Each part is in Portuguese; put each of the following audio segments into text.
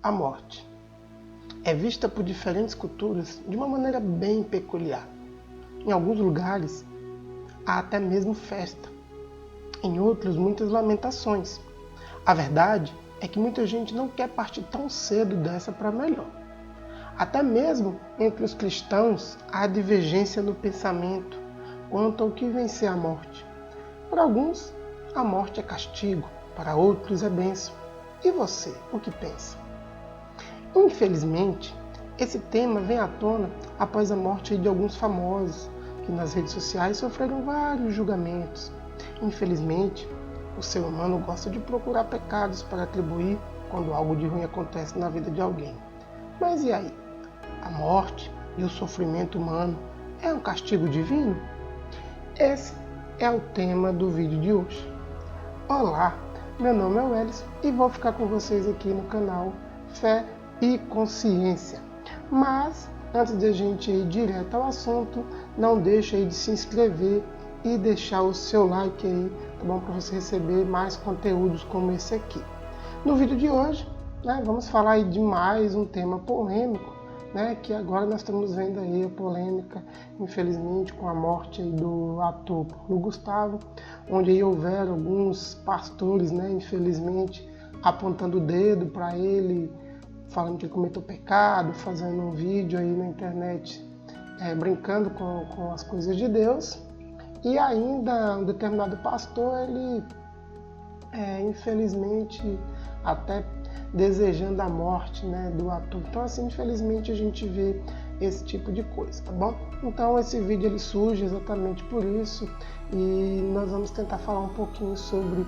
a morte é vista por diferentes culturas de uma maneira bem peculiar. Em alguns lugares, há até mesmo festa. Em outros, muitas lamentações. A verdade é que muita gente não quer partir tão cedo dessa para melhor. Até mesmo entre os cristãos, há divergência no pensamento quanto ao que vencer a morte. Para alguns, a morte é castigo, para outros é bênção. E você, o que pensa? Infelizmente, esse tema vem à tona após a morte de alguns famosos que nas redes sociais sofreram vários julgamentos. Infelizmente, o ser humano gosta de procurar pecados para atribuir quando algo de ruim acontece na vida de alguém. Mas e aí? A morte e o sofrimento humano é um castigo divino? Esse é o tema do vídeo de hoje. Olá, meu nome é Wellison e vou ficar com vocês aqui no canal Fé e Consciência. Mas, antes de a gente ir direto ao assunto, não deixe aí de se inscrever e deixar o seu like aí, tá bom? Para você receber mais conteúdos como esse aqui. No vídeo de hoje, vamos falar aí de mais um tema polêmico, que agora nós estamos vendo aí a polêmica, infelizmente, com a morte aí do ator Paulo Gustavo, onde aí houveram alguns pastores, infelizmente, apontando o dedo para ele, falando que ele cometeu pecado, fazendo um vídeo aí na internet, brincando com as coisas de Deus. E ainda um determinado pastor, ele, infelizmente, até desejando a morte do ator. Então, assim, infelizmente, a gente vê esse tipo de coisa, tá bom? Então, esse vídeo ele surge exatamente por isso e nós vamos tentar falar um pouquinho sobre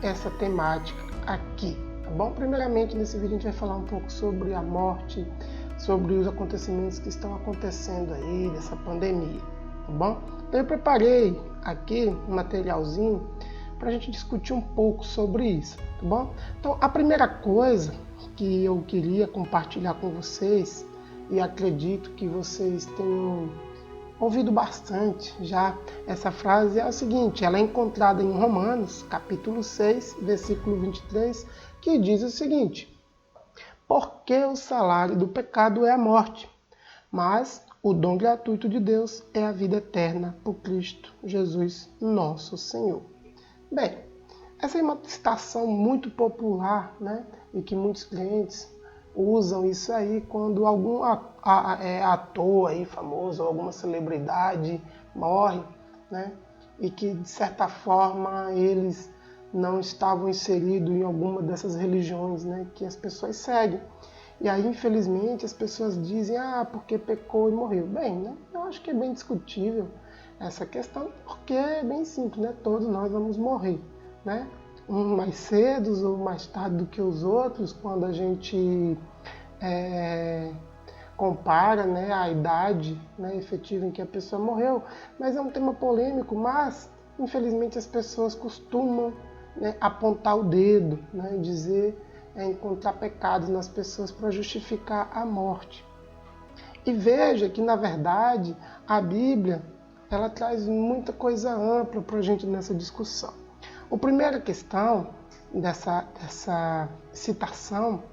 essa temática aqui, tá bom? Primeiramente, nesse vídeo a gente vai falar um pouco sobre a morte, sobre os acontecimentos que estão acontecendo aí, dessa pandemia, tá bom? Então, eu preparei aqui um materialzinho para a gente discutir um pouco sobre isso, tá bom? Então, a primeira coisa que eu queria compartilhar com vocês, e acredito que vocês tenham ouvido bastante já essa frase, é o seguinte: ela é encontrada em Romanos, capítulo 6, versículo 23, que diz o seguinte: porque o salário do pecado é a morte, mas o dom gratuito de Deus é a vida eterna por Cristo Jesus, nosso Senhor. Bem, essa é uma citação muito popular, e que muitos clientes usam isso aí quando algum ator aí famoso ou alguma celebridade morre, e que de certa forma eles não estavam inseridos em alguma dessas religiões, que as pessoas seguem. E aí, infelizmente, as pessoas dizem, porque pecou e morreu. Bem, eu acho que é bem discutível essa questão, porque é bem simples, todos nós vamos morrer, uns mais cedo ou mais tarde do que os outros, quando a gente compara a idade efetiva em que a pessoa morreu. Mas é um tema polêmico, mas infelizmente as pessoas costumam apontar o dedo, dizer, encontrar pecados nas pessoas para justificar a morte. E veja que, na verdade, a Bíblia ela traz muita coisa ampla para a gente nessa discussão. A primeira questão dessa citação,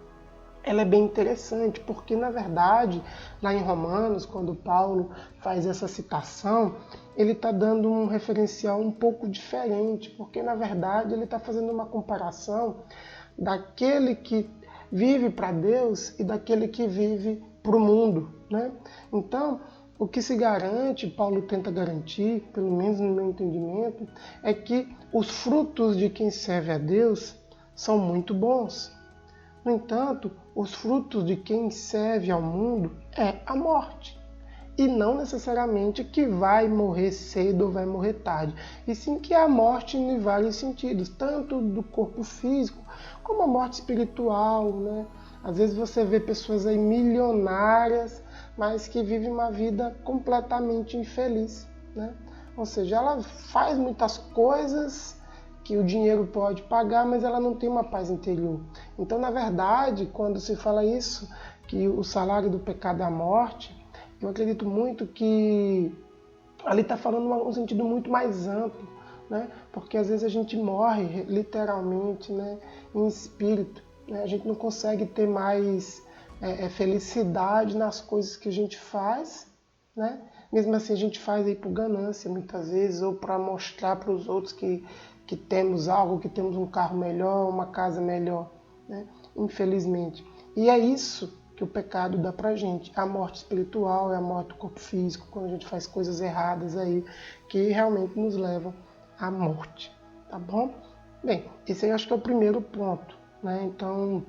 ela é bem interessante, porque, na verdade, lá em Romanos, quando Paulo faz essa citação, ele está dando um referencial um pouco diferente, porque, na verdade, ele está fazendo uma comparação daquele que vive para Deus e daquele que vive para o mundo, Então, o que se garante, Paulo tenta garantir, pelo menos no meu entendimento, é que os frutos de quem serve a Deus são muito bons. No entanto, os frutos de quem serve ao mundo é a morte. E não necessariamente que vai morrer cedo ou vai morrer tarde, e sim que é a morte em vários sentidos, tanto do corpo físico como a morte espiritual, Às vezes você vê pessoas aí milionárias, mas que vivem uma vida completamente infeliz, Ou seja, ela faz muitas coisas que o dinheiro pode pagar, mas ela não tem uma paz interior. Então, na verdade, quando se fala isso, que o salário do pecado é a morte, eu acredito muito que ali está falando um sentido muito mais amplo, porque às vezes a gente morre literalmente, em espírito, né? A gente não consegue ter mais felicidade nas coisas que a gente faz, né? Mesmo assim a gente faz aí por ganância muitas vezes, ou para mostrar para os outros que temos algo, que temos um carro melhor, uma casa melhor, né? Infelizmente. E é isso que o pecado dá pra gente. A morte espiritual, é a morte do corpo físico, quando a gente faz coisas erradas aí, que realmente nos levam à morte, tá bom? Bem, esse aí eu acho que é o primeiro ponto, né? Então,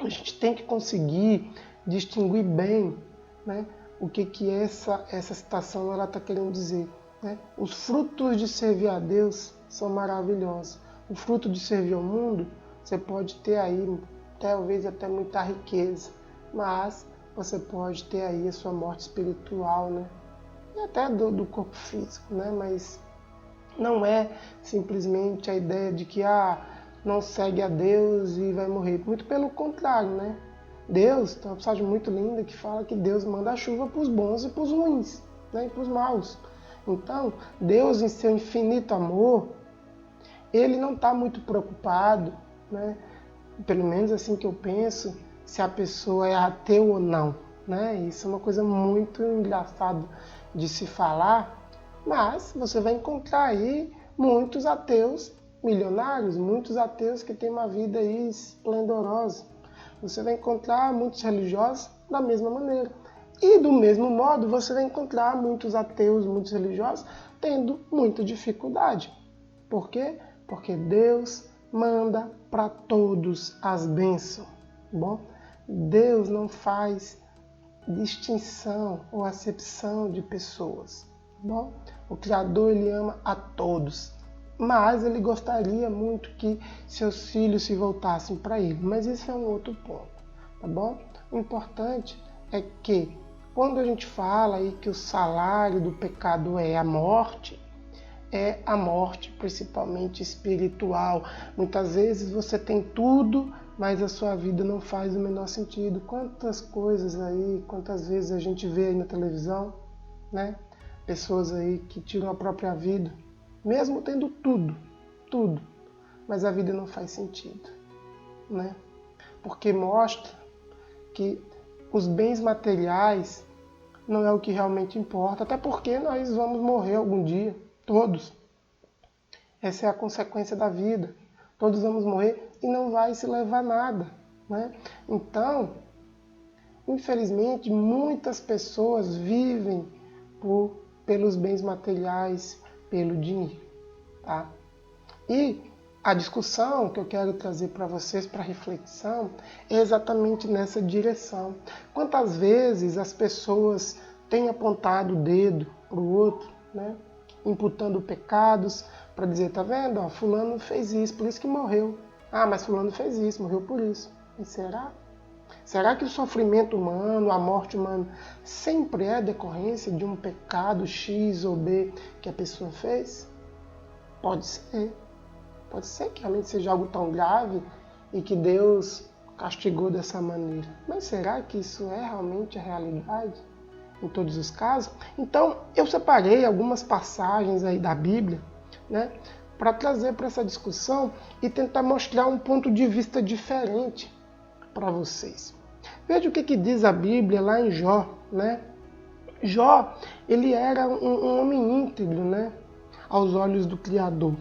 a gente tem que conseguir distinguir bem, né, o que essa citação ela está querendo dizer, né? Os frutos de servir a Deus são maravilhosos. O fruto de servir ao mundo, você pode ter aí, talvez até muita riqueza, mas você pode ter aí a sua morte espiritual, né? E até do corpo físico, né? Mas não é simplesmente a ideia de que não segue a Deus e vai morrer. Muito pelo contrário, né? Deus, tem uma passagem muito linda que fala que Deus manda a chuva para os bons e para os ruins, né? E para os maus. Então, Deus, em seu infinito amor, Ele não está muito preocupado, né? Pelo menos assim que eu penso, se a pessoa é ateu ou não, né? Isso é uma coisa muito engraçada de se falar, mas você vai encontrar aí muitos ateus milionários, muitos ateus que têm uma vida aí esplendorosa. Você vai encontrar muitos religiosos da mesma maneira. E do mesmo modo, você vai encontrar muitos ateus, muitos religiosos tendo muita dificuldade. Por quê? Porque Deus manda para todos as bênçãos. Bom, Deus não faz distinção ou acepção de pessoas. Bom, o Criador ele ama a todos, mas ele gostaria muito que seus filhos se voltassem para ele. Mas isso é um outro ponto, tá bom? O importante é que quando a gente fala aí que o salário do pecado é a morte principalmente espiritual. Muitas vezes você tem tudo, mas a sua vida não faz o menor sentido. Quantas coisas aí, quantas vezes a gente vê aí na televisão, né? Pessoas aí que tiram a própria vida, mesmo tendo tudo, mas a vida não faz sentido, né? Porque mostra que os bens materiais não é o que realmente importa, até porque nós vamos morrer algum dia, todos. Essa é a consequência da vida. Todos vamos morrer e não vai se levar nada, né? Então, infelizmente, muitas pessoas vivem pelos bens materiais, pelo dinheiro, tá? E a discussão que eu quero trazer para vocês, para reflexão, é exatamente nessa direção. Quantas vezes as pessoas têm apontado o dedo para o outro, né? Imputando pecados, para dizer, tá vendo? Ó, fulano fez isso, por isso que morreu. Ah, mas fulano fez isso, morreu por isso. E será? Será que o sofrimento humano, a morte humana, sempre é decorrência de um pecado X ou B que a pessoa fez? Pode ser. Pode ser que realmente seja algo tão grave e que Deus castigou dessa maneira. Mas será que isso é realmente a realidade em todos os casos? Então, eu separei algumas passagens aí da Bíblia, né, para trazer para essa discussão e tentar mostrar um ponto de vista diferente para vocês. Veja o que diz a Bíblia lá em Jó, né? Jó, ele era um homem íntegro, né, aos olhos do Criador.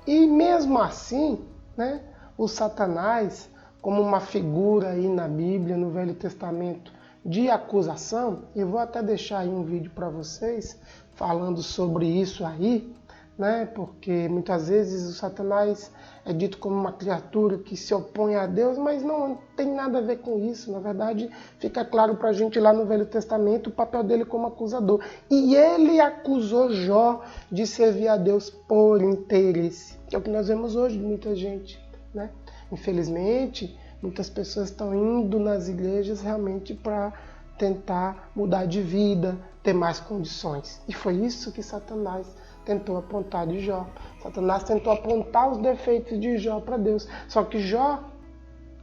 E mesmo assim, né, o Satanás, como uma figura aí na Bíblia, no Velho Testamento, de acusação, eu vou até deixar aí um vídeo para vocês falando sobre isso aí, né, porque muitas vezes o Satanás é dito como uma criatura que se opõe a Deus, mas não tem nada a ver com isso. Na verdade, fica claro para a gente lá no Velho Testamento o papel dele como acusador. E ele acusou Jó de servir a Deus por interesse, que é o que nós vemos hoje de muita gente, né? Infelizmente, muitas pessoas estão indo nas igrejas realmente para tentar mudar de vida, ter mais condições. E foi isso que Satanás tentou apontar de Jó. Satanás tentou apontar os defeitos de Jó para Deus. Só que Jó,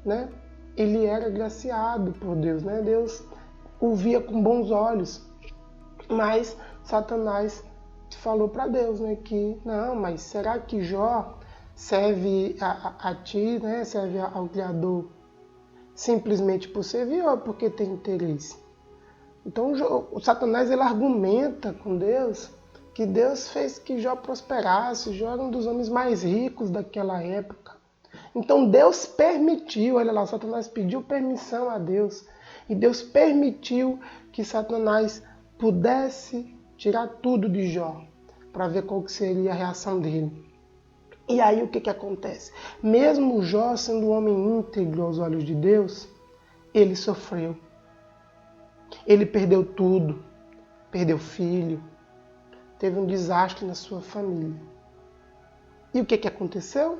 né, ele era agraciado por Deus, né? Deus o via com bons olhos. Mas Satanás falou para Deus, né, que não, mas será que Jó serve a ti, né? Serve ao Criador simplesmente por servir ou porque tem interesse? Então o Satanás ele argumenta com Deus que Deus fez que Jó prosperasse. Jó era um dos homens mais ricos daquela época. Então Deus permitiu, olha lá, Satanás pediu permissão a Deus. E Deus permitiu que Satanás pudesse tirar tudo de Jó, para ver qual que seria a reação dele. E aí o que acontece? Mesmo Jó sendo um homem íntegro aos olhos de Deus, ele sofreu. Ele perdeu tudo, perdeu filho, teve um desastre na sua família. E o que aconteceu?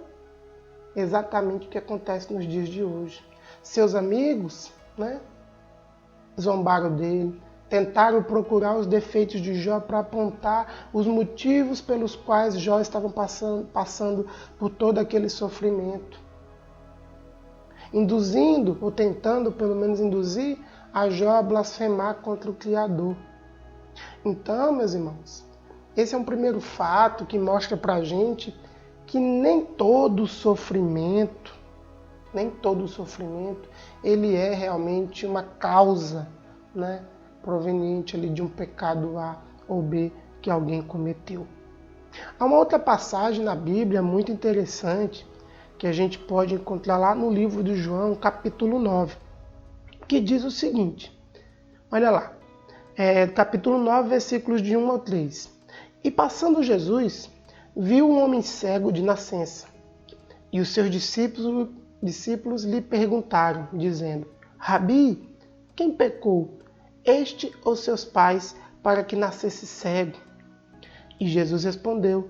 Exatamente o que acontece nos dias de hoje. Seus amigos, né, zombaram dele, tentaram procurar os defeitos de Jó para apontar os motivos pelos quais Jó estava passando por todo aquele sofrimento. Induzindo, ou tentando pelo menos induzir, a Jó a blasfemar contra o Criador. Então, meus irmãos, esse é um primeiro fato que mostra para a gente que nem todo sofrimento, ele é realmente uma causa, né, proveniente ali de um pecado A ou B que alguém cometeu. Há uma outra passagem na Bíblia muito interessante que a gente pode encontrar lá no livro de João, capítulo 9, que diz o seguinte, olha lá, capítulo 9, versículos de 1 ao 3. E passando Jesus, viu um homem cego de nascença, e os seus discípulos lhe perguntaram, dizendo, Rabi, quem pecou, este ou seus pais, para que nascesse cego? E Jesus respondeu,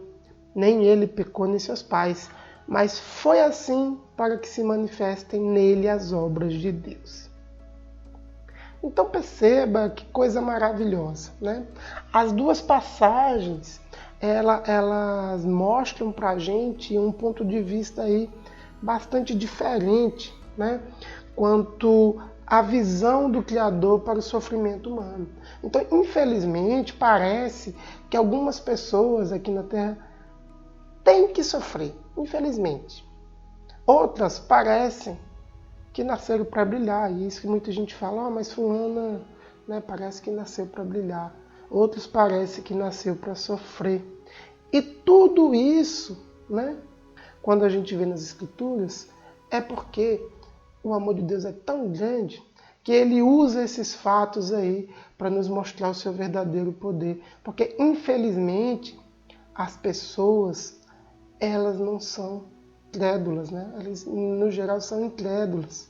nem ele pecou nem seus pais, mas foi assim para que se manifestem nele as obras de Deus. Então perceba que coisa maravilhosa, né? As duas passagens, elas mostram para a gente um ponto de vista aí bastante diferente, né? Quanto à visão do Criador para o sofrimento humano. Então, infelizmente, parece que algumas pessoas aqui na Terra têm que sofrer, infelizmente. Outras parecem que nasceram para brilhar, e isso que muita gente fala, mas fulana, né, parece que nasceu para brilhar. Outros parecem que nasceu para sofrer. E tudo isso, né, quando a gente vê nas Escrituras, é porque o amor de Deus é tão grande que ele usa esses fatos aí para nos mostrar o seu verdadeiro poder. Porque, infelizmente, as pessoas, elas não são crédulas, né? Elas, no geral, são incrédulas.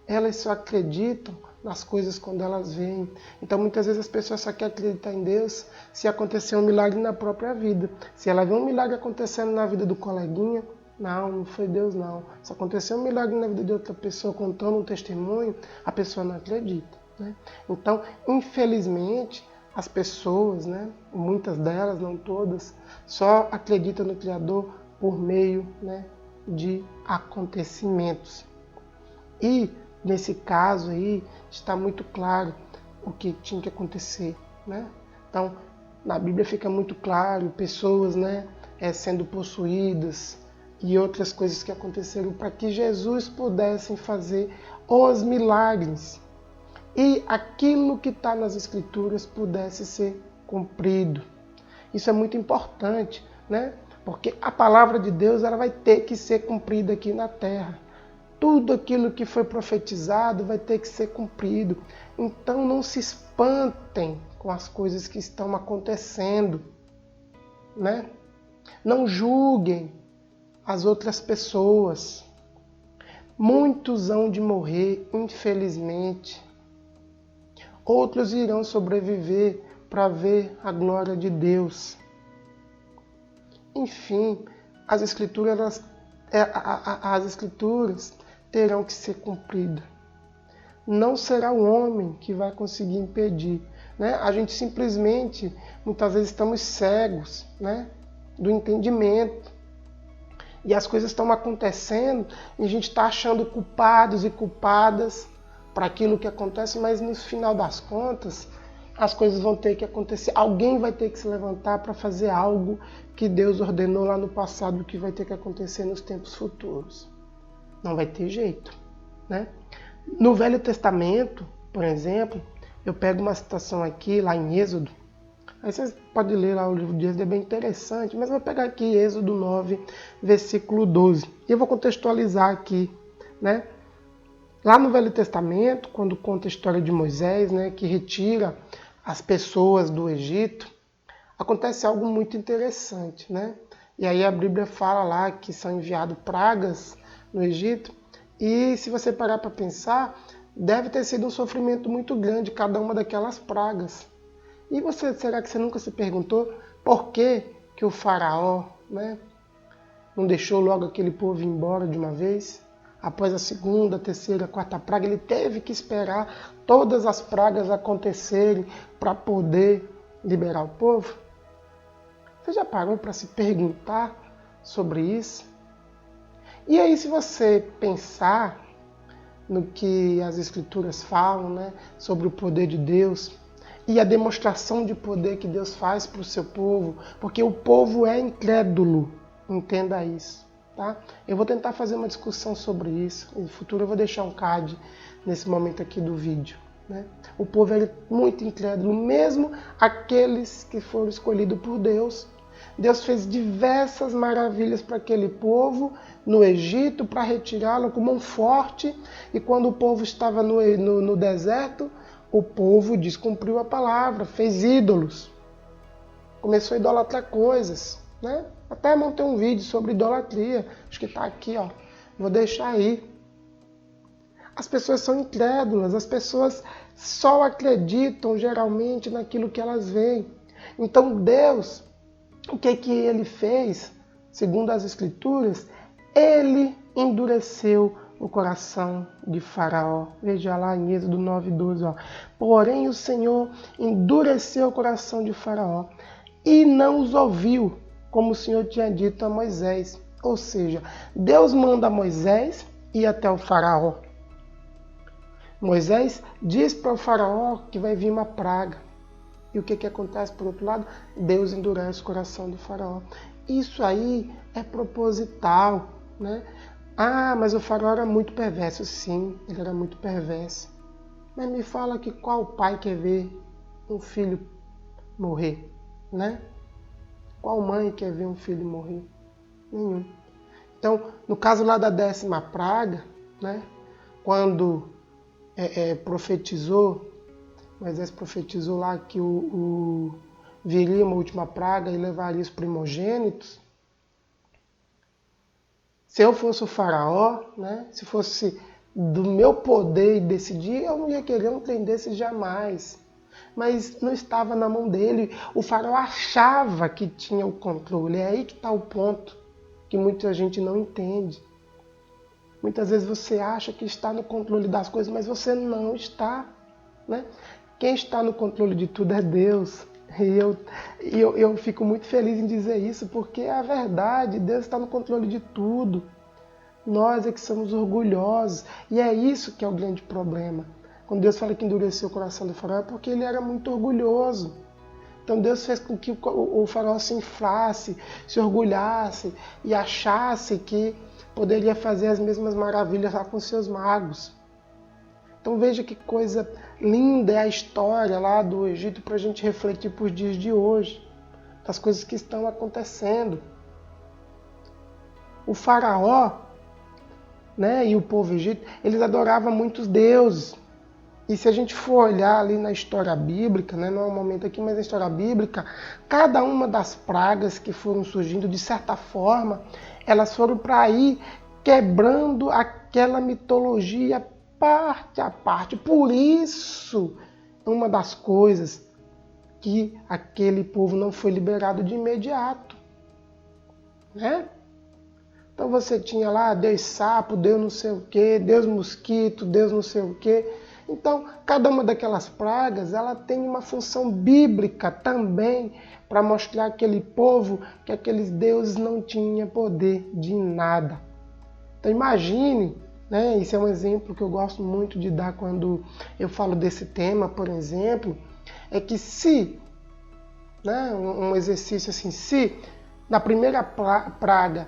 Elas só acreditam nas coisas quando elas veem. Então, muitas vezes as pessoas só querem acreditar em Deus se acontecer um milagre na própria vida. Se ela vê um milagre acontecendo na vida do coleguinha, não foi Deus não. Se acontecer um milagre na vida de outra pessoa contando um testemunho, a pessoa não acredita, né? Então, infelizmente, as pessoas, né, muitas delas, não todas, só acreditam no Criador por meio, né, de acontecimentos. E, nesse caso aí, está muito claro o que tinha que acontecer, né? Então, na Bíblia fica muito claro, pessoas, né, sendo possuídas e outras coisas que aconteceram para que Jesus pudesse fazer os milagres e aquilo que está nas Escrituras pudesse ser cumprido. Isso é muito importante, né? Porque a palavra de Deus ela vai ter que ser cumprida aqui na terra. Tudo aquilo que foi profetizado vai ter que ser cumprido. Então não se espantem com as coisas que estão acontecendo, né? Não julguem as outras pessoas. Muitos hão de morrer, infelizmente. Outros irão sobreviver para ver a glória de Deus. Enfim, as escrituras terão que ser cumpridas. Não será o homem que vai conseguir impedir, né? A gente simplesmente, muitas vezes, estamos cegos, né, do entendimento. E as coisas estão acontecendo e a gente está achando culpados e culpadas para aquilo que acontece, mas no final das contas, as coisas vão ter que acontecer. Alguém vai ter que se levantar para fazer algo que Deus ordenou lá no passado que vai ter que acontecer nos tempos futuros. Não vai ter jeito, né? No Velho Testamento, por exemplo, eu pego uma citação aqui, lá em Êxodo. Aí vocês podem ler lá o livro de Êxodo, é bem interessante, mas eu vou pegar aqui Êxodo 9, versículo 12. E eu vou contextualizar aqui, né? Lá no Velho Testamento, quando conta a história de Moisés, né, que retira as pessoas do Egito, acontece algo muito interessante, né? E aí a Bíblia fala lá que são enviadas pragas no Egito, e se você parar para pensar, deve ter sido um sofrimento muito grande cada uma daquelas pragas. E será que você nunca se perguntou por que o faraó, né, não deixou logo aquele povo ir embora de uma vez? Após a segunda, terceira, quarta praga, ele teve que esperar todas as pragas acontecerem para poder liberar o povo? Você já parou para se perguntar sobre isso? E aí, se você pensar no que as Escrituras falam, né, sobre o poder de Deus e a demonstração de poder que Deus faz para o seu povo, porque o povo é incrédulo, entenda isso. Tá? Eu vou tentar fazer uma discussão sobre isso. No futuro eu vou deixar um card nesse momento aqui do vídeo. Né? O povo é muito incrédulo, mesmo aqueles que foram escolhidos por Deus. Deus fez diversas maravilhas para aquele povo no Egito para retirá-lo com mão forte. E quando o povo estava no deserto, o povo descumpriu a palavra, fez ídolos. Começou a idolatrar coisas. Né? Até montei um vídeo sobre idolatria. Acho que está aqui, ó. Vou deixar aí. As pessoas são incrédulas. As pessoas só acreditam geralmente naquilo que elas veem. Então Deus, o que ele fez? Segundo as Escrituras, ele endureceu o coração de Faraó. Veja lá em Êxodo 9:12. Ó. Porém o Senhor endureceu o coração de Faraó e não os ouviu, como o Senhor tinha dito a Moisés. Ou seja, Deus manda Moisés ir até o faraó. Moisés diz para o faraó que vai vir uma praga. E o que acontece por outro lado? Deus endurece o coração do faraó. Isso aí é proposital, né? Ah, mas o faraó era muito perverso. Sim, ele era muito perverso. Mas me fala que qual pai quer ver um filho morrer, né? Qual mãe quer ver um filho morrer? Nenhum. Então, no caso lá da 10ª praga, né, quando Moisés profetizou lá que viria uma última praga e levaria os primogênitos, se eu fosse o faraó, né, se fosse do meu poder e decidir, eu não ia querer um trem desse jamais. Mas não estava na mão dele. O faraó achava que tinha o controle. É aí que está o ponto que muita gente não entende. Muitas vezes você acha que está no controle das coisas, mas você não está. Né? Quem está no controle de tudo é Deus. E eu fico muito feliz em dizer isso, porque é a verdade. Deus está no controle de tudo. Nós é que somos orgulhosos. E é isso que é o grande problema. Quando Deus fala que endureceu o coração do faraó, é porque ele era muito orgulhoso. Então Deus fez com que o faraó se inflasse, se orgulhasse e achasse que poderia fazer as mesmas maravilhas lá com seus magos. Então veja que coisa linda é a história lá do Egito para a gente refletir para os dias de hoje, das coisas que estão acontecendo. O faraó, né, e o povo egípcio, eles adoravam muitos deuses. E se a gente for olhar ali na história bíblica, né, não é um momento aqui, mas na história bíblica, cada uma das pragas que foram surgindo, de certa forma, elas foram para ir quebrando aquela mitologia parte a parte. Por isso, uma das coisas que aquele povo não foi liberado de imediato. Né? Então você tinha lá Deus sapo, Deus não sei o quê, Deus mosquito, Deus não sei o quê. Então, cada uma daquelas pragas, ela tem uma função bíblica também para mostrar àquele povo que aqueles deuses não tinham poder de nada. Então imagine, né? Esse é um exemplo que eu gosto muito de dar quando eu falo desse tema, por exemplo, é que se, né, um exercício assim, se na primeira praga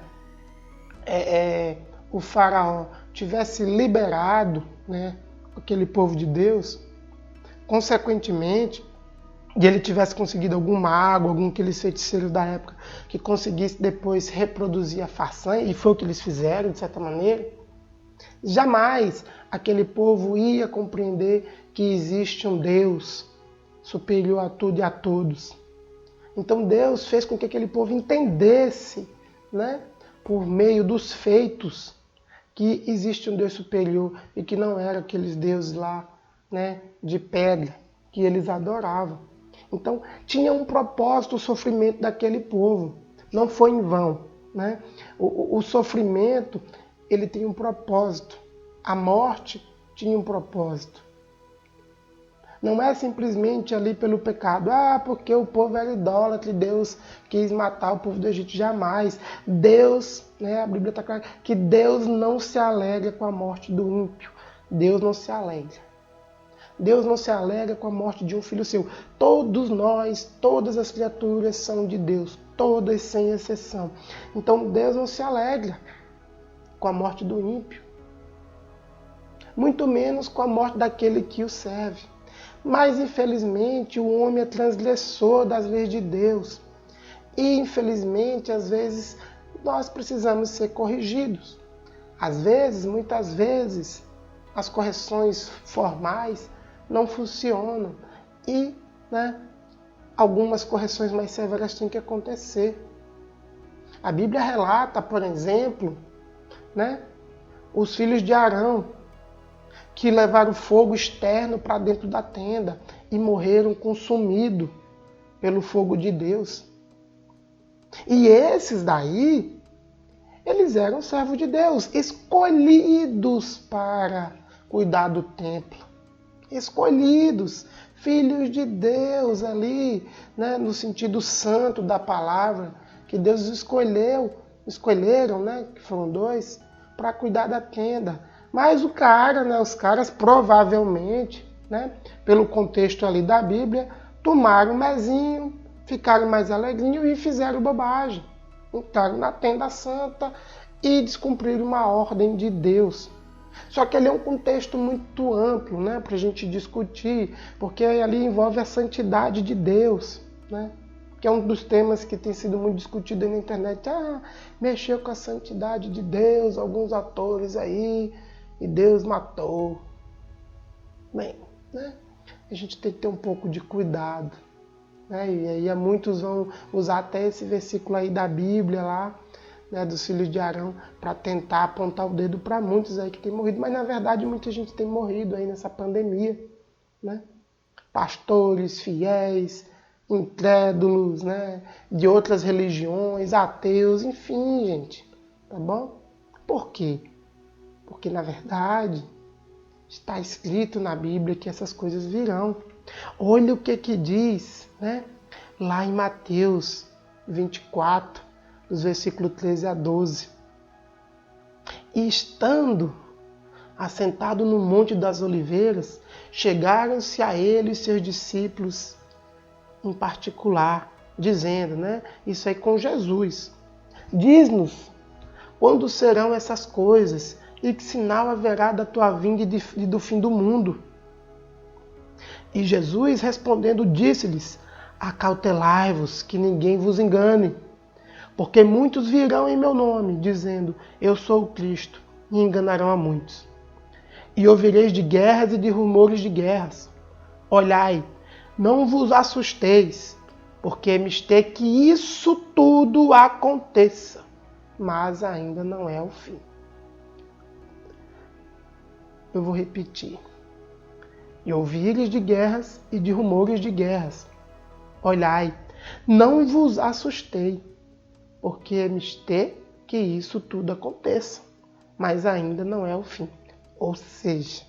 o faraó tivesse liberado, né, aquele povo de Deus, consequentemente, e ele tivesse conseguido algum mago, algum daqueles feiticeiros da época, que conseguisse depois reproduzir a façanha, e foi o que eles fizeram, de certa maneira, jamais aquele povo ia compreender que existe um Deus superior a tudo e a todos. Então Deus fez com que aquele povo entendesse, né, por meio dos feitos, que existe um Deus superior e que não era aqueles deuses lá, né, de pedra que eles adoravam. Então tinha um propósito o sofrimento daquele povo, não foi em vão, né? O sofrimento, ele tem um propósito, a morte tinha um propósito. Não é simplesmente ali pelo pecado. Porque o povo era idólatra e Deus quis matar o povo do Egito. Jamais. Deus, né, a Bíblia está clara, que Deus não se alegra com a morte do ímpio. Deus não se alegra. Deus não se alegra com a morte de um filho seu. Todos nós, todas as criaturas são de Deus. Todas sem exceção. Então Deus não se alegra com a morte do ímpio. Muito menos com a morte daquele que o serve. Mas, infelizmente, o homem é transgressor das leis de Deus. E, infelizmente, às vezes, nós precisamos ser corrigidos. Às vezes, muitas vezes, as correções formais não funcionam. E, né, algumas correções mais severas têm que acontecer. A Bíblia relata, por exemplo, né, os filhos de Arão, que levaram fogo externo para dentro da tenda e morreram consumidos pelo fogo de Deus. E esses daí, eles eram servos de Deus, escolhidos para cuidar do templo. Escolhidos, filhos de Deus ali, né, no sentido santo da palavra, que Deus escolheram, né, que foram 2, para cuidar da tenda. Mas os caras provavelmente, né, pelo contexto ali da Bíblia, tomaram o mezinho, ficaram mais alegrinhos e fizeram bobagem. Entraram na tenda santa e descumpriram uma ordem de Deus. Só que ali é um contexto muito amplo, né, para a gente discutir, porque ali envolve a santidade de Deus, né? Que é um dos temas que tem sido muito discutido na internet. Mexeu com a santidade de Deus, alguns atores aí, e Deus matou. Bem, né? A gente tem que ter um pouco de cuidado, né? E aí muitos vão usar até esse versículo aí da Bíblia lá, né, dos filhos de Arão, para tentar apontar o dedo para muitos aí que têm morrido. Mas na verdade muita gente tem morrido aí nessa pandemia, né? Pastores, fiéis, incrédulos, né, de outras religiões, ateus, enfim, gente, tá bom? Por quê? Porque, na verdade, está escrito na Bíblia que essas coisas virão. Olha o que diz, né, lá em Mateus 24, dos versículos 13 a 12. E estando assentado no Monte das Oliveiras, chegaram-se a ele e seus discípulos em particular, dizendo, né, isso aí com Jesus. Diz-nos quando serão essas coisas e que sinal haverá da tua vinda e do fim do mundo. E Jesus respondendo disse-lhes, acautelai-vos que ninguém vos engane, porque muitos virão em meu nome, dizendo, eu sou o Cristo, e enganarão a muitos. E ouvireis de guerras e de rumores de guerras. Olhai, não vos assusteis, porque é mister que isso tudo aconteça, mas ainda não é o fim. Eu vou repetir. E ouvires de guerras e de rumores de guerras. Olhai, não vos assustei, porque é mister que isso tudo aconteça, mas ainda não é o fim. Ou seja,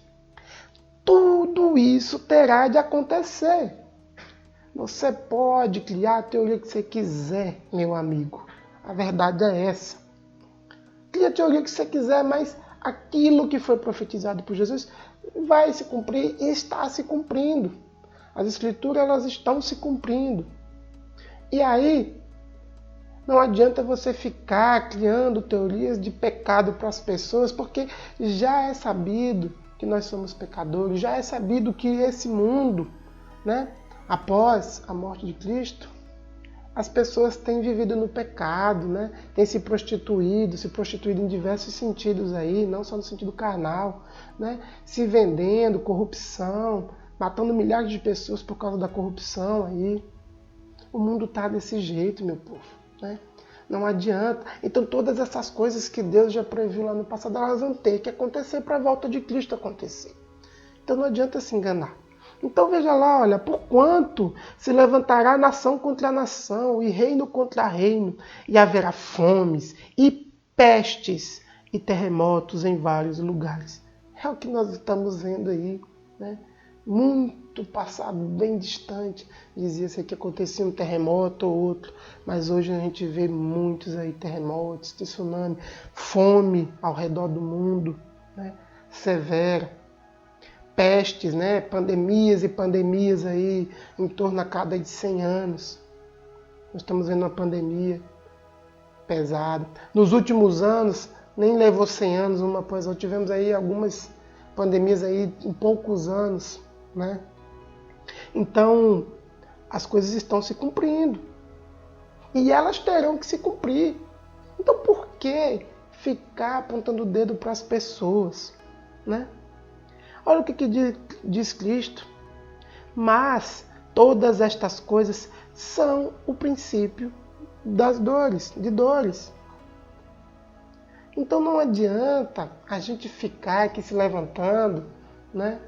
tudo isso terá de acontecer. Você pode criar a teoria que você quiser, meu amigo. A verdade é essa. Cria a teoria que você quiser, mas aquilo que foi profetizado por Jesus vai se cumprir e está se cumprindo. As Escrituras, elas estão se cumprindo. E aí, não adianta você ficar criando teorias de pecado para as pessoas, porque já é sabido que nós somos pecadores, já é sabido que esse mundo, né, após a morte de Cristo, as pessoas têm vivido no pecado, né, têm se prostituído em diversos sentidos aí, não só no sentido carnal, né, se vendendo, corrupção, matando milhares de pessoas por causa da corrupção aí. O mundo está desse jeito, meu povo, né? Não adianta. Então todas essas coisas que Deus já previu lá no passado, elas vão ter que acontecer para a volta de Cristo acontecer. Então não adianta se enganar. Então veja lá, olha, por quanto se levantará nação contra nação e reino contra reino, e haverá fomes e pestes e terremotos em vários lugares. É o que nós estamos vendo aí, né? Muito passado, bem distante, dizia-se que acontecia um terremoto ou outro, mas hoje a gente vê muitos aí terremotos, tsunami, fome ao redor do mundo, né? Severa, pestes, né? Pandemias e pandemias aí em torno a cada de 100 anos. Nós estamos vendo uma pandemia pesada. Nos últimos anos, nem levou 100 anos uma após outra, tivemos aí algumas pandemias aí em poucos anos, né? Então, as coisas estão se cumprindo. E elas terão que se cumprir. Então, por que ficar apontando o dedo para as pessoas, né? Olha o que diz Cristo. Mas todas estas coisas são o princípio das dores, de dores. Então não adianta a gente ficar aqui se levantando, né,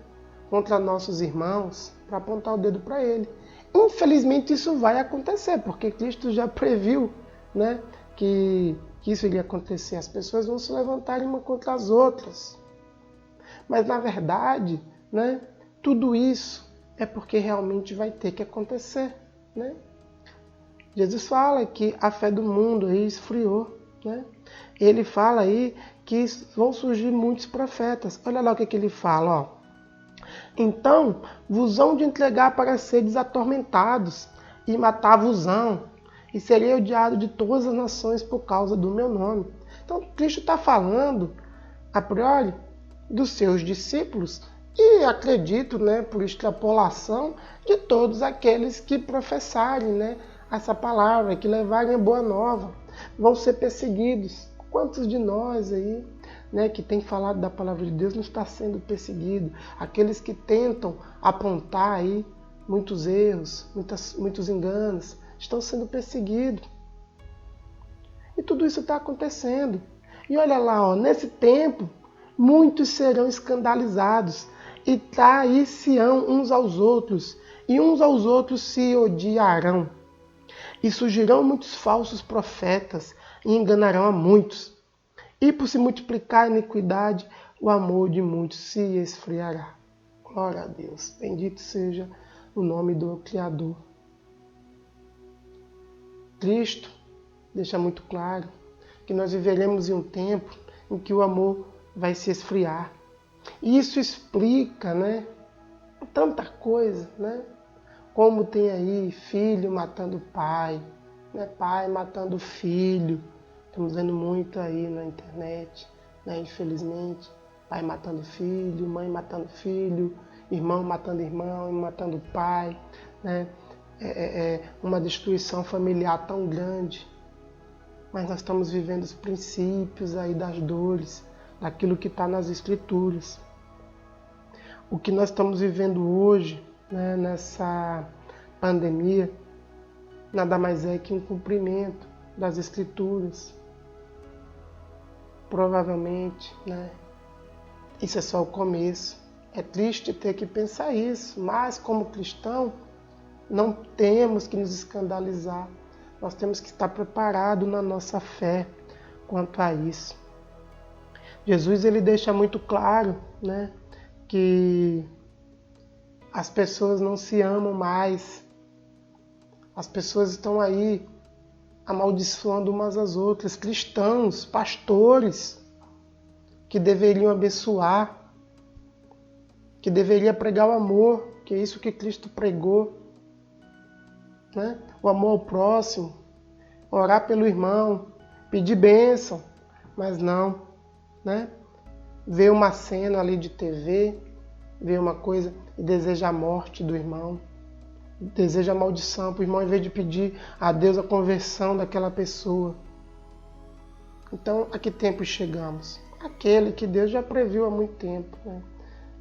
contra nossos irmãos para apontar o dedo para ele. Infelizmente isso vai acontecer, porque Cristo já previu, né, que isso iria acontecer. As pessoas vão se levantar uma contra as outras. Mas na verdade, né, tudo isso é porque realmente vai ter que acontecer, né? Jesus fala que a fé do mundo aí esfriou, né? Ele fala aí que vão surgir muitos profetas. Olha lá o que ele fala, ó. Então vos hão de entregar para seres atormentados e matar-vos-ão, e serei odiado de todas as nações por causa do meu nome. Então Cristo está falando, a priori, dos seus discípulos e acredito, né, por extrapolação, de todos aqueles que professarem, né, essa palavra, que levarem a boa nova, vão ser perseguidos. Quantos de nós aí, né, que tem falado da palavra de Deus não está sendo perseguido? Aqueles que tentam apontar aí muitos erros, muitos enganos, estão sendo perseguidos. E tudo isso está acontecendo. E olha lá, ó, nesse tempo, muitos serão escandalizados e trair-se-ão uns aos outros, e uns aos outros se odiarão. E surgirão muitos falsos profetas e enganarão a muitos. E por se multiplicar a iniquidade, o amor de muitos se esfriará. Glória a Deus. Bendito seja o nome do Criador. Cristo deixa muito claro que nós viveremos em um tempo em que o amor vai se esfriar. E isso explica, né, tanta coisa, né? Como tem aí filho matando pai, né, pai matando filho. Estamos vendo muito aí na internet, né, infelizmente. Pai matando filho, mãe matando filho, irmão matando irmão, matando pai, né? Uma destruição familiar tão grande. Mas nós estamos vivendo os princípios aí das dores, daquilo que está nas Escrituras. O que nós estamos vivendo hoje, né, nessa pandemia, nada mais é que um cumprimento das Escrituras. Provavelmente, né, isso é só o começo. É triste ter que pensar isso, mas como cristão, não temos que nos escandalizar. Nós temos que estar preparados na nossa fé quanto a isso. Jesus ele deixa muito claro, né, que as pessoas não se amam mais. As pessoas estão aí amaldiçoando umas às outras. Cristãos, pastores, que deveriam abençoar, que deveria pregar o amor, que é isso que Cristo pregou, né? O amor ao próximo, orar pelo irmão, pedir bênção, mas não, né? Ver uma cena ali de TV, ver uma coisa e deseja a morte do irmão, deseja a maldição para o irmão, em vez de pedir a Deus a conversão daquela pessoa. Então, a que tempo chegamos? Aquele que Deus já previu há muito tempo, né?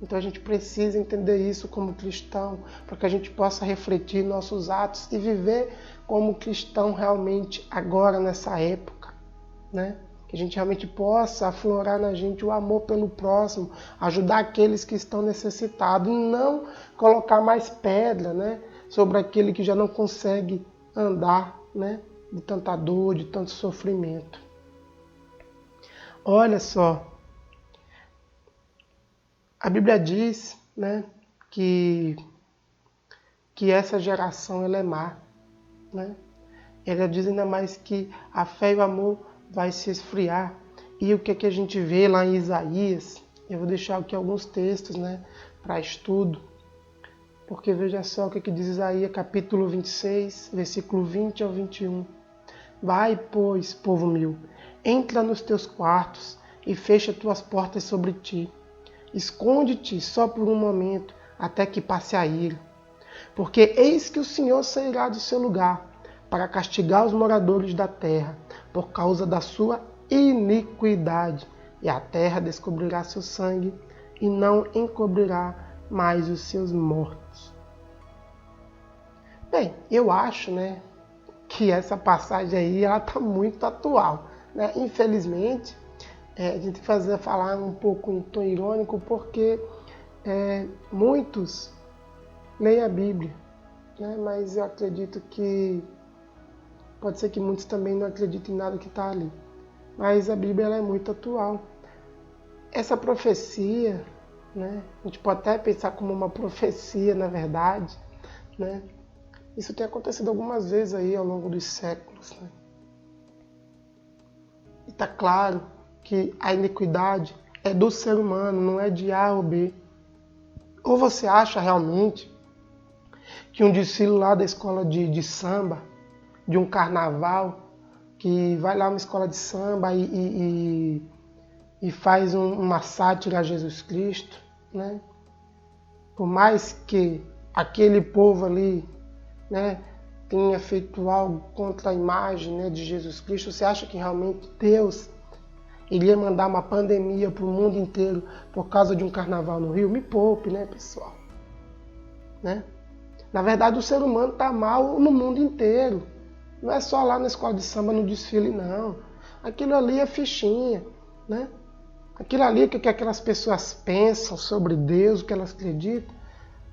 Então a gente precisa entender isso como cristão, para que a gente possa refletir nossos atos e viver como cristão realmente agora, nessa época, né? Que a gente realmente possa aflorar na gente o amor pelo próximo, ajudar aqueles que estão necessitados, e não colocar mais pedra, né, sobre aquele que já não consegue andar, né, de tanta dor, de tanto sofrimento. Olha só, a Bíblia diz, né, que essa geração ela é má, né? Ela diz ainda mais que a fé e o amor vai se esfriar. E o que a gente vê lá em Isaías? Eu vou deixar aqui alguns textos, né, para estudo. Porque veja só o que diz Isaías, capítulo 26, versículo 20 ao 21. Vai, pois, povo meu, entra nos teus quartos e fecha tuas portas sobre ti. Esconde-te só por um momento, até que passe a ira. Porque eis que o Senhor sairá do seu lugar, para castigar os moradores da terra, por causa da sua iniquidade. E a terra descobrirá seu sangue, e não encobrirá mais os seus mortos. Bem, eu acho, né, que essa passagem aí está muito atual, né? Infelizmente, a gente tem que falar um pouco em tom irônico, porque muitos leem a Bíblia, né? Mas eu acredito que pode ser que muitos também não acreditem em nada que está ali. Mas a Bíblia ela é muito atual. Essa profecia, né, a gente pode até pensar como uma profecia, na verdade, né? Isso tem acontecido algumas vezes aí ao longo dos séculos, né? E está claro que a iniquidade é do ser humano, não é de A ou B. Ou você acha realmente que um desfile lá da escola de samba, de um carnaval, que vai lá uma escola de samba e faz uma sátira a Jesus Cristo, né? Por mais que aquele povo ali, né, tenha feito algo contra a imagem, né, de Jesus Cristo, você acha que realmente Deus iria mandar uma pandemia para o mundo inteiro por causa de um carnaval no Rio? Me poupe, né, pessoal? Né? Na verdade, o ser humano está mal no mundo inteiro. Não é só lá na escola de samba, no desfile, não. Aquilo ali é fichinha, né? Aquilo ali, o que aquelas pessoas pensam sobre Deus, o que elas acreditam,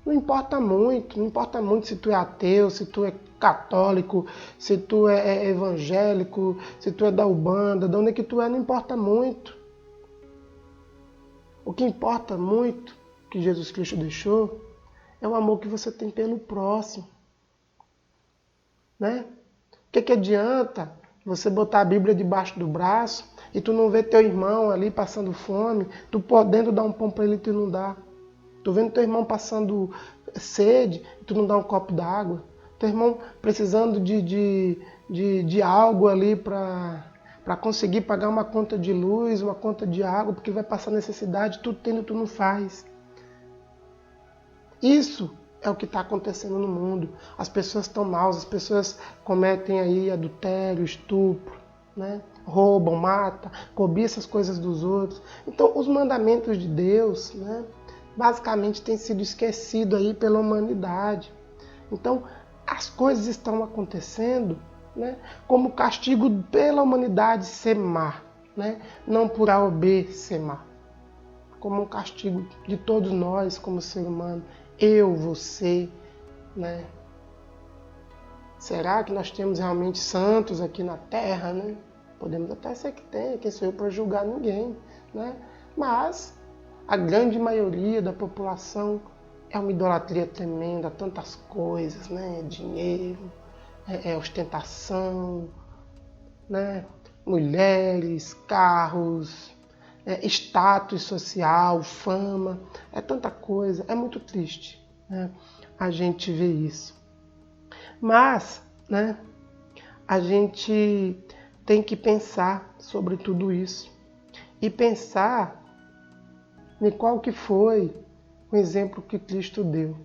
não importa muito. Não importa muito se tu é ateu, se tu é católico, se tu é evangélico, se tu é da Umbanda, de onde é que tu é, não importa muito. O que importa muito, que Jesus Cristo deixou, é o amor que você tem pelo próximo, né? O que adianta você botar a Bíblia debaixo do braço e tu não vê teu irmão ali passando fome, tu podendo dar um pão para ele e tu não dá? Tu vendo teu irmão passando sede e tu não dá um copo d'água? Teu irmão precisando de algo ali para conseguir pagar uma conta de luz, uma conta de água, porque vai passar necessidade, tu tendo, tu não faz. Isso é o que está acontecendo no mundo. As pessoas estão maus, as pessoas cometem aí adultério, estupro, né? Roubam, matam, cobiçam as coisas dos outros. Então, os mandamentos de Deus, né, basicamente têm sido esquecidos aí pela humanidade. Então, as coisas estão acontecendo, né, como castigo pela humanidade ser má, né? Não por A ou B ser má. Como um castigo de todos nós como ser humano. Eu, você, né? Será que nós temos realmente santos aqui na Terra, né? Podemos até ser que tenha, quem sou eu para julgar ninguém, né? Mas a grande maioria da população é uma idolatria tremenda, tantas coisas, né? Dinheiro, ostentação, né? Mulheres, carros, status social, fama, é tanta coisa, é muito triste, né, a gente vê isso. Mas, né, a gente tem que pensar sobre tudo isso e pensar em qual que foi o exemplo que Cristo deu.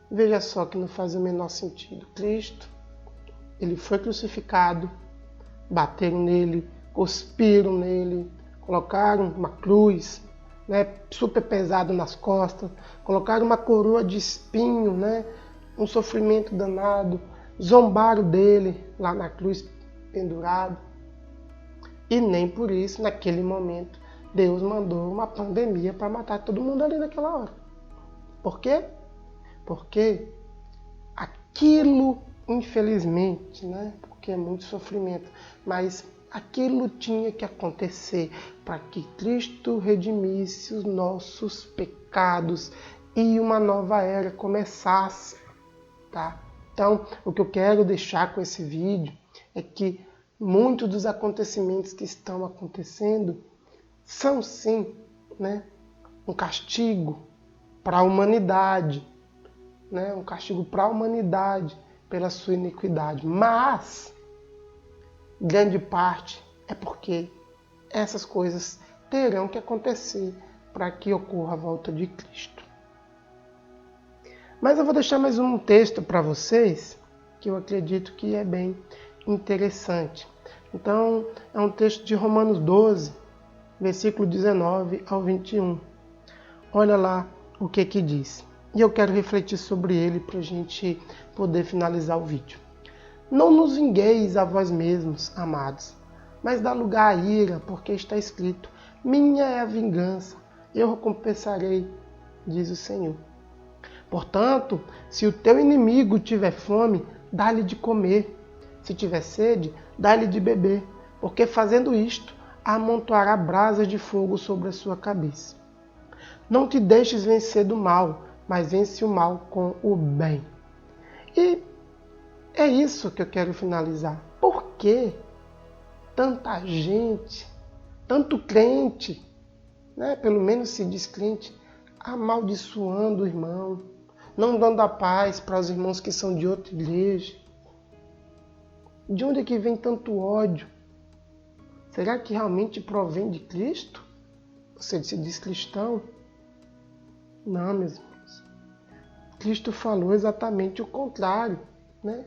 Veja só que não faz o menor sentido. Cristo, ele foi crucificado, bateram nele, cuspiram nele, colocaram uma cruz, né, super pesado nas costas, colocaram uma coroa de espinho, né, um sofrimento danado, zombaram dele lá na cruz pendurado. E nem por isso, naquele momento, Deus mandou uma pandemia para matar todo mundo ali naquela hora. Por quê? Porque aquilo, infelizmente, né, porque é muito sofrimento, mas aquilo tinha que acontecer para que Cristo redimisse os nossos pecados e uma nova era começasse, tá? Então, o que eu quero deixar com esse vídeo é que muitos dos acontecimentos que estão acontecendo são sim, né, um castigo para a humanidade, né, um castigo para a humanidade pela sua iniquidade. Mas grande parte é porque essas coisas terão que acontecer para que ocorra a volta de Cristo. Mas eu vou deixar mais um texto para vocês que eu acredito que é bem interessante. Então, é um texto de Romanos 12, versículo 19 ao 21. Olha lá o que diz. E eu quero refletir sobre ele para a gente poder finalizar o vídeo. Não nos vingueis a vós mesmos, amados, mas dá lugar à ira, porque está escrito: minha é a vingança, eu recompensarei, diz o Senhor. Portanto, se o teu inimigo tiver fome, dá-lhe de comer. Se tiver sede, dá-lhe de beber, porque fazendo isto, amontoará brasas de fogo sobre a sua cabeça. Não te deixes vencer do mal, mas vence o mal com o bem. E é isso que eu quero finalizar. Por que tanta gente, tanto crente, né, pelo menos se diz crente, amaldiçoando o irmão, não dando a paz para os irmãos que são de outra igreja? De onde é que vem tanto ódio? Será que realmente provém de Cristo? Você se diz cristão? Não, meus irmãos. Cristo falou exatamente o contrário, né?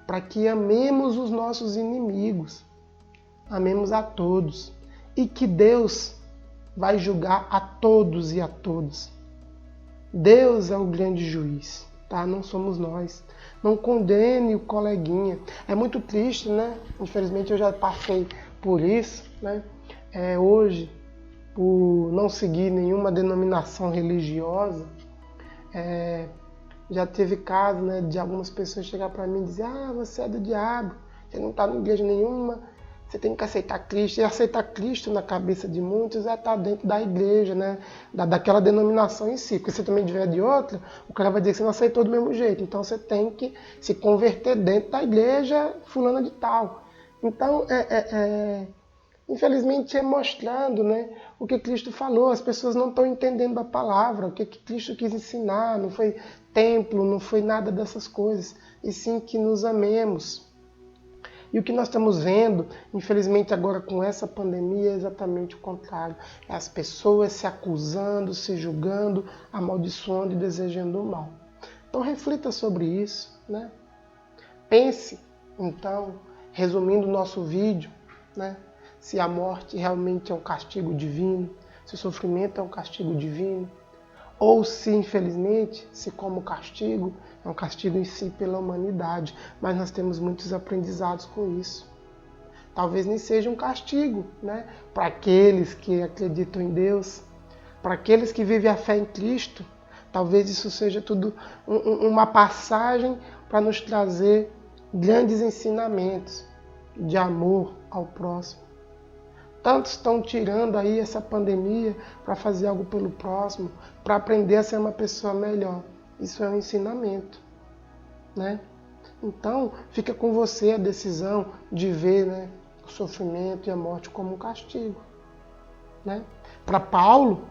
Para que amemos os nossos inimigos, amemos a todos, e que Deus vai julgar a todos e a todas. Deus é o grande juiz, tá? Não somos nós. Não condene o coleguinha. É muito triste, né? Infelizmente eu já passei por isso, né? Hoje, por não seguir nenhuma denominação religiosa, já teve caso, né, de algumas pessoas chegar para mim e dizer: você é do diabo, você não está em igreja nenhuma, você tem que aceitar Cristo. E aceitar Cristo na cabeça de muitos é estar dentro da igreja, né, daquela denominação em si. Porque se você também tiver de outra, o cara vai dizer que você não aceitou do mesmo jeito. Então você tem que se converter dentro da igreja fulana de tal. Então, infelizmente, é mostrando, né, o que Cristo falou. As pessoas não estão entendendo a palavra, o que Cristo quis ensinar. Não foi templo, não foi nada dessas coisas, e sim que nos amemos. E o que nós estamos vendo, infelizmente agora com essa pandemia, é exatamente o contrário. É as pessoas se acusando, se julgando, amaldiçoando e desejando o mal. Então reflita sobre isso, né? Pense, então, resumindo o nosso vídeo, né? Se a morte realmente é um castigo divino, se o sofrimento é um castigo divino, ou se, infelizmente, se como castigo, é um castigo em si pela humanidade. Mas nós temos muitos aprendizados com isso. Talvez nem seja um castigo, né, para aqueles que acreditam em Deus, para aqueles que vivem a fé em Cristo. Talvez isso seja tudo uma passagem para nos trazer grandes ensinamentos de amor ao próximo. Tantos estão tirando aí essa pandemia para fazer algo pelo próximo, para aprender a ser uma pessoa melhor. Isso é um ensinamento, né? Então, fica com você a decisão de ver, né, o sofrimento e a morte como um castigo. né? Para Paulo,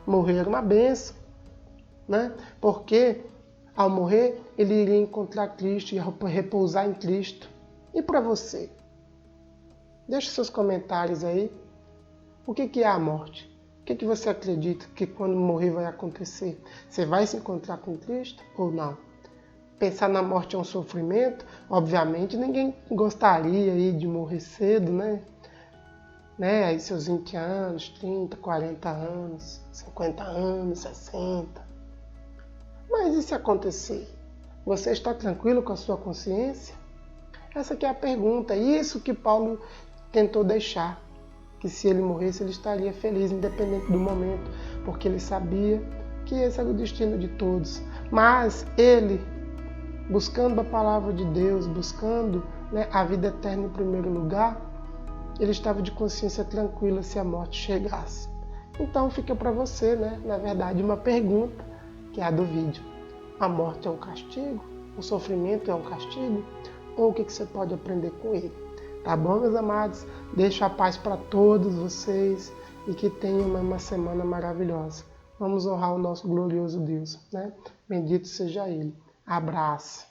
morrer era uma bênção, né? Porque ao morrer ele iria encontrar Cristo e repousar em Cristo. E para você? Deixe seus comentários aí. O que é a morte? O que você acredita que quando morrer vai acontecer? Você vai se encontrar com Cristo ou não? Pensar na morte é um sofrimento? Obviamente ninguém gostaria aí de morrer cedo, né? Aí seus 20 anos, 30, 40 anos, 50 anos, 60. Mas e se acontecer? Você está tranquilo com a sua consciência? Essa aqui é a pergunta. Isso que Paulo tentou deixar. Que se ele morresse, ele estaria feliz, independente do momento. Porque ele sabia que esse era o destino de todos. Mas ele, buscando a palavra de Deus, buscando a vida eterna em primeiro lugar, ele estava de consciência tranquila se a morte chegasse. Então fica para você, na verdade, uma pergunta, que é a do vídeo. A morte é um castigo? O sofrimento é um castigo? Ou o que você pode aprender com ele? Tá bom, meus amados? Deixo a paz para todos vocês e que tenham uma semana maravilhosa. Vamos honrar o nosso glorioso Deus, Bendito seja Ele. Abraço.